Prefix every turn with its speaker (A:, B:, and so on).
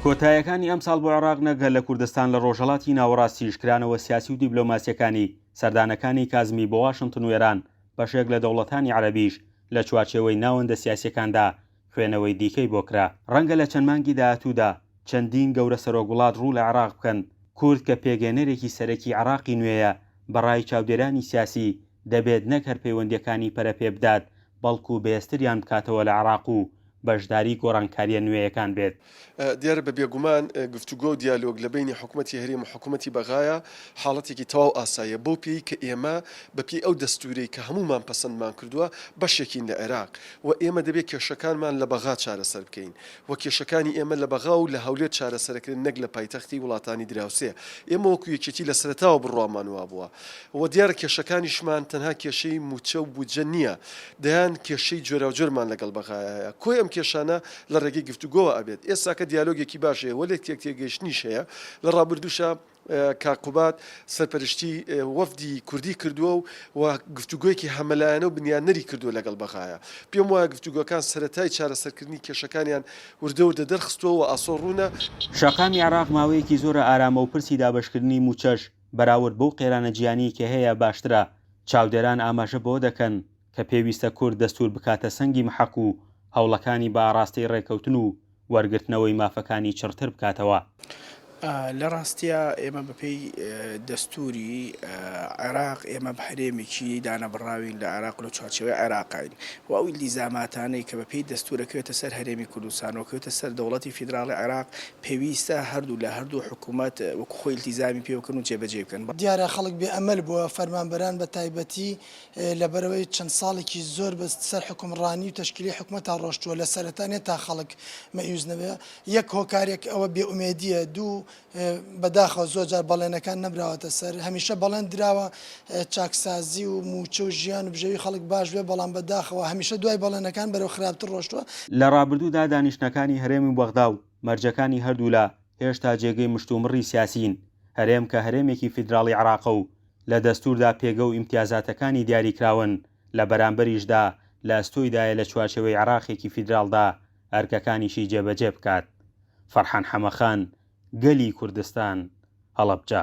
A: کۆتاییەکانی ئەم ساڵ بۆ عێراق نەگەر لە کوردستان لە ڕۆژهەڵاتی ناوەڕاستی شکرانەوە سیاسی و دیبلۆماسیەکانی سەردانەکانی کازمی بۆ واشنگتن و ئێران بەشێک لە دەوڵەتانی عەرەبیش لە چوارچێوەی ناوەندە سیاسیەکاندا خوێنەوەی دیکەی بۆ کرا. ڕەنگە لە چەند مانگی داهاتوودا چەندین گەورە سەرۆکوڵات ڕوو لە عێراق بکەن. کورد کە پێگەنەرێکی سەرەکی عێراقی نوێیە بەڕای چاودێرانی سیاسی دەبێت نەک هەر پەیوەندیەکانی پەرەپێ بدات بەڵکو بەهێزتریان بکاتەوە لە عێراق و بەشداری گۆڕانکاریە نوێیەکان بێت.
B: دیارە بە بێگومان گفتوگۆ و دیالۆگ لە بینی حکوومەتی هەرێم و حکوومەتی بەغایە حاڵەتێکی تەواو ئاساییە بۆ پێی کە ئێمە بەپێی ئەو دەستوورەی کە هەمومان پەسەندمان کردووە بەشێکین لە عێراق و ئێمە دەبێت کێشەکانمان لە بەغا چارەسەر بکەین و کێشەکانی ئێمە لە بەغا و لە هەولێر چارەسەرکردن نەک لە پایتەختی وڵاتانی دراوسێ. ئێمە وەکو یەکێتی لە سەرەتاوە بڕوامان وا بووە و دیارە کێشەکانیشمان تەنها کێشەی موچە و بودجە نییە، دەیان کێشەی جۆرە و جۆرمان لەگەڵ بەغایە. کۆی ئەم کێشانە لە ڕێگەی گفتوگۆوە ئەبێت. ئێستا کە دیالۆگێکی باشەیە وەلێک تێگەیشتنیش هەیە. لە ڕابردووشە کاقوبات سەرپەرشتی وەفدی کوردی کردووە و گفتوگۆیەکی هەمەلایەنە و بنیانەری کردووە لەگەڵ بەغایە. پێم وایە گفتوگۆکان سەرەتای چارەسەرکردنی کێشەکانیان وردە وردە دەرخستووە و ئاسۆڕوونە.
A: شەقامی عێراق ماوەیەکی زۆرە ئارامە و پرسی دابەشکردنی موچەش بەراورد بەو قێرانە گیانی کە هەیە باشترە. چاودێران ئاماژە بۆ دەکەن کە پێویستە کورد دەستور بکاتە سەنگی محەق و هەوڵەکانی بە ئاڕاستەی ڕێکەوتن و وەرگرتنەوەی مافەکانی چڕتر بکاتەوە.
C: لە ڕاستیە ئێمە بەپێی دەستوری عێراق ئێمە هەرێمێکی دانەبڕاوین لە عێراق و لە چوارچێوەی عێراقین و ئەو ئیلیزاماتانەی کە بەپێی دەستورەکەوێتە سەر هەرێمی کوردستان و کەوێتە سەر دەوڵەتی فیدراڵی عێراق پێویستە هەردوو لە هەردوو حکوومەت وەکو خۆی ئیلتیزامی پێ بکەن و جێبەجێ بکەن.
D: دیارە خەڵک بێ ئەمەل بووە فەرمانبەران بە تایبەتی لەبەرەوەی چەند ساڵێکی زۆر بە سەر حکومڕانی و تەشکیلی حکوومەتان ڕۆشتووە لە سەرەتانێت تا خەڵک مەیوز نەبێ. یەک هۆکارێک ئەوە بێئومێدیە، دوو بەداخەوە زۆر جار بەڵێنەکان نەبراوەتە سەر. هەمیشە بەڵێن دراوە چاکسازی و موچە و ژیان و بژەوی خەڵک باش بێ، بەڵام بەداخەوە هەمیشە دوای بەڵێنەکان بەرەو خراپتر ڕۆشتووە.
A: لە ڕابردوودا دانیشتەکانی هەرێمی بەغدا و مەرجەکانی هەردوو لە هێشتا جێگەی مشتومڕی سیاسین. هەرێم کە هەرێمێکی فیدراڵی عێراق و لە دەستوردا پێگە و ئیمتیازاتەکانی دیاریکراون لە بەرامبەریشدا لە ئەستۆیدایە لە چوارچێوەی عێراقێکی فیدراڵدا ئەرکەکانیشی جێبەجێ بکات. فەرحان حەمەخان، گەلی کوردستان، هەڵەبجە.